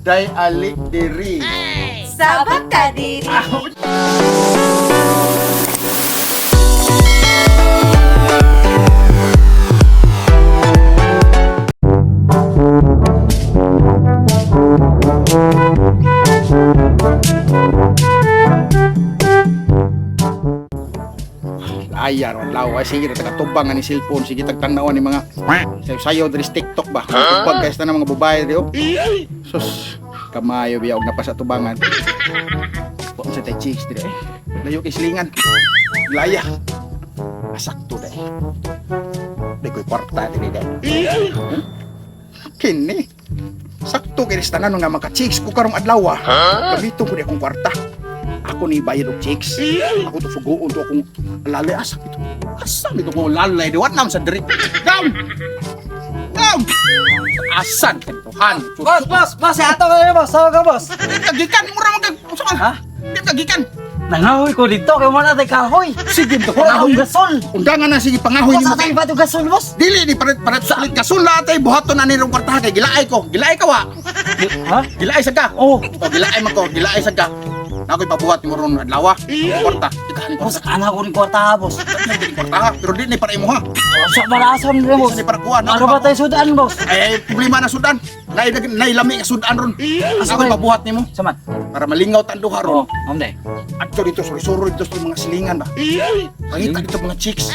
Day ali diri. Sabat ka diri. Ayar, lawa. Sige, taga-tubang ni cellphone. Sige, tagtanawan ni mga sayo dari TikTok ba? Tubag guys na mga babae diyo. Sus, kamayo biya og napasa tubangan. Po sa tay chicks dire. Layo kay silingan. Laya. Asakto dai. Di ko'y kwarta dire dai. Kini. Sakto kay tanan nga mga chicks ko karong adlaw. Kabito ko di akong kwarta. Ako ni bayad og chicks. Ako to suguon to akong lalay asak ito. Asam ito ko lalay diwat nam sa diri. Down. Down. Asan kentuhan. Boss, ato kayo, boss. Sawa ka, boss. Kagikan mo ra mag usaman. Ha? Di kagikan. Nangahoy ko dito, kaya wala tayo kahoy. Sige to Wala akong pangahoy. gasol. Undangan na sige pangahoy Boss, nimo atay kay. ba ito gasol, boss? Dili ni paret sulit ka sula tay buhaton na ni rong kwarta kay gilaay ko. Gilaay ka wa. Ha? Gilaay sa ka. Oh. O gilaay man ko, gilaay sa ka. Nakoy pabuhat mo ron adlaw. Kwarta. Ikahan ko Boss, ana ko rin kwarta ha, boss. kwarta pero di ni para imo ha. Sa malasan rin, boss. Sa para kuha. Ano ba tayo sudan, boss? Ay, problema na sudan. Nailami ka sudan ron. Ako pabuhat nimo Saman? para malingaw tan duha ron. Oh, amday. Adto dito suri-suri dito sa mga silingan ba. Pangita dito mga chicks.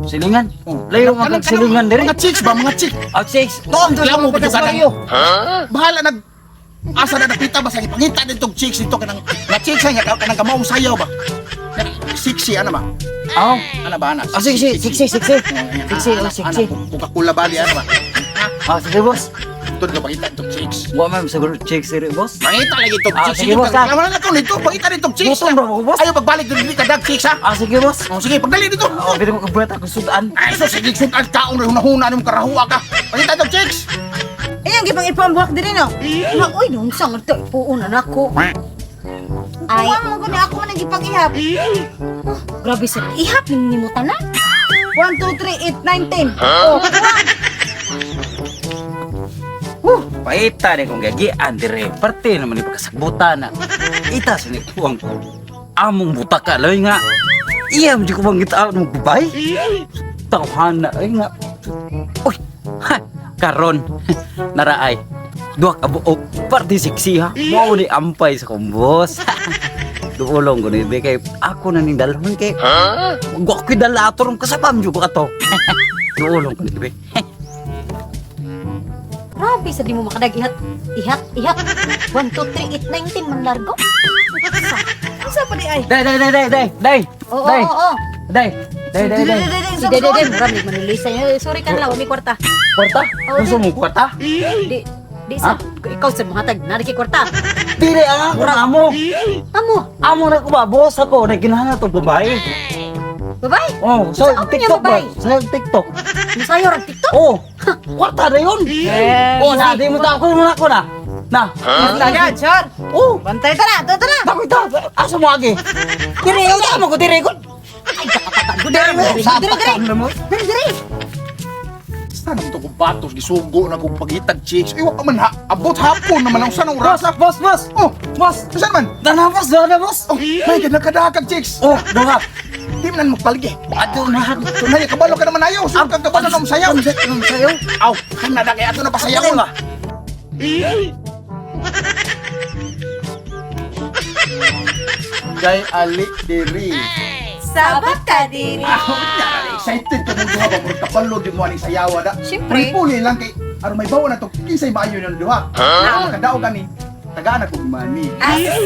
Silingan? Oh. Layo nga Kanang- silingan kanang- diri. Mga chicks ba, mga chick. At 6. Doon, doon. Kaya mo Pagkas bigasan. kayo. Bahala nag asa na nakita ba sa pangita dito chicks dito kanang na chicks nga kanang kamaong sayaw ba. Sexy ano ba? Oh. Ano ba anas? Ah, 6. Coca-Cola ba di ano ba? Ah, sige, boss. Ito dito pangita dito chicks. Wa man siguro chicks diri, boss. Pangita lagi itong Ah, chicks. sige, boss, ha? Wala na ito dito. Pangita dito chicks. Gutom ba ako, boss? Ayaw pagbalik dito kadag chicks ha. Ah, sige, boss. Oh, sige, pagdali dito. Oh, pwede mo kabuhat ako sudan. Ay, so sige, sudan kaon na hunahuna ni mong karahuwa ka. Pangita dito chicks. Ayang gibang ipambuhak diri no. Uy, nung sang ito ipuunan ako. Ay, mo gani ako man nagipag-ihap. Oh, grabe sa ihap ning nimo tanan. 1 2 3 8 9 10. Oh, Paita ni kong gagian dire. Parte naman ni pagkasagbutan na. Ita sa ni tuwang among butaka loy nga. Iya mo di ko bang kita mo babay. Tawhana ay nga. Uy, ha, karon naraay. Duha ka buok parte sexy ha. Mao ni ampay sa kong boss. Duulong ko ni kay ako na ning dalhon kay. Wa ko dala ato ron kasabam jud ko ato. Duulong ko ni be. grabe sa di mo makadag ihat. Ihat. 1 2 3 8 9 10 man largo. Sa pa di ay. Day. Oo, oo. Day. Si Dede, marami manulisa niya. Sorry ka na, wala may kwarta. Kwarta? Oo, Gusto mo kwarta? Di sa, ikaw sa mga tag, nariki kwarta. Dili ang ako na amo. Amo, Amo na ko ba? Boss ako. Nagkinahan na itong babae. babay. Oh, sa Sa amo niya, TikTok ba? babae? Sa TikTok. Masayo rin TikTok. Oh, kwarta na yun. Oh, na, di mo ta ako muna ko na. Na. Yan, sure. Oh, Bantay ta na, doon ta na. bakit ta? Asa mo agi? Diri, yung tama ko, diri ko. Ay, kakatago. Diri. Saan ito kong batos, gisugo na kong pagitag chicks. Iwa pa man ha, abot hapon naman ang sanang Boss, rasa. boss. Oh, Boss. saan man? Dana, boss. Oh, may ganagkadakag chicks. Oh, doha. Di man magpalige. Ato na. Tunay, kabalo ka naman ayaw. Saan kang kabalo na sayaw? Sayo. Aw, hanada kaya ato na pasayaw Ayaw ba? Jay Ali Diri. Sabat ka, diri. Excited ka mong duha ba? Murag kapalo di mo aning sayawa da. Siyempre. Puli lang kay aron may bawa na to. Kinsay maayo ng duha. Na makadao ka ni. Tagaan ako mani.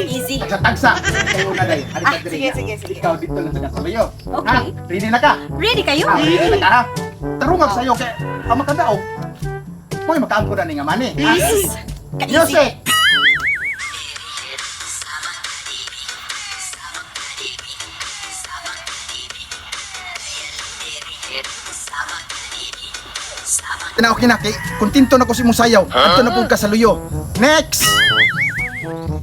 Easy. Tagsa. Kayo na day. Hari ka Sige, sige, sige. Ikaw dito lang sa kasabayo. Okay. Ha? Ready na ka? Ready kayo? Ready na ka ha? Tarungag sa'yo kay ang makadao. Mo'y makaangko na ni nga mani. Ha? Yes. Yose! Okay na, kay kontento na ko si mong sayaw. Adto na pud ka sa luyo. Next!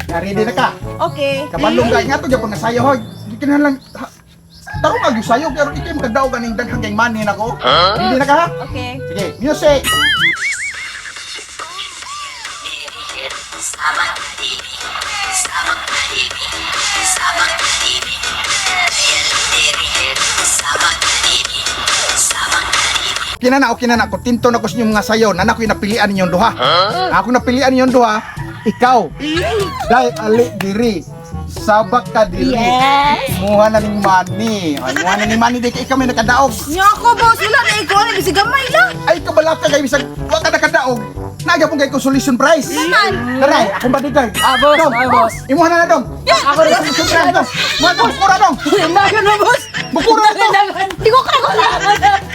Ready na ka? Okay. Kabalong ka, nga to gyapon nga sayaw ha. Di kinahanglan tarong ag sayaw pero ikay magdaw ganing daghang kay money nako. Ready na ka ha? Okay. Sige, music! Kinana, kontento na ko sa inyong mga sayo. Nana ko yung napilian ninyong duha. Ako napilian ninyong duha, ikaw. Dahil ali diri. Sabak ka diri. Yes. Muha na ning money. Ay, muha na ning money di kay kami nakadaog. Nya ako, boss. Wala na ikaw. Ano, kasi gamay lang. Ay, kabalak ka kay bisag wa ka nakadaog. Naga pong kay consolation prize. Naman. Taray, akong badigay. Boss, Dong, boss. Imuha na dong. Ako rin. Consolation prize dong. Muha dong, bukura dong. Naman na, boss. Bukura dong. Di ko kaya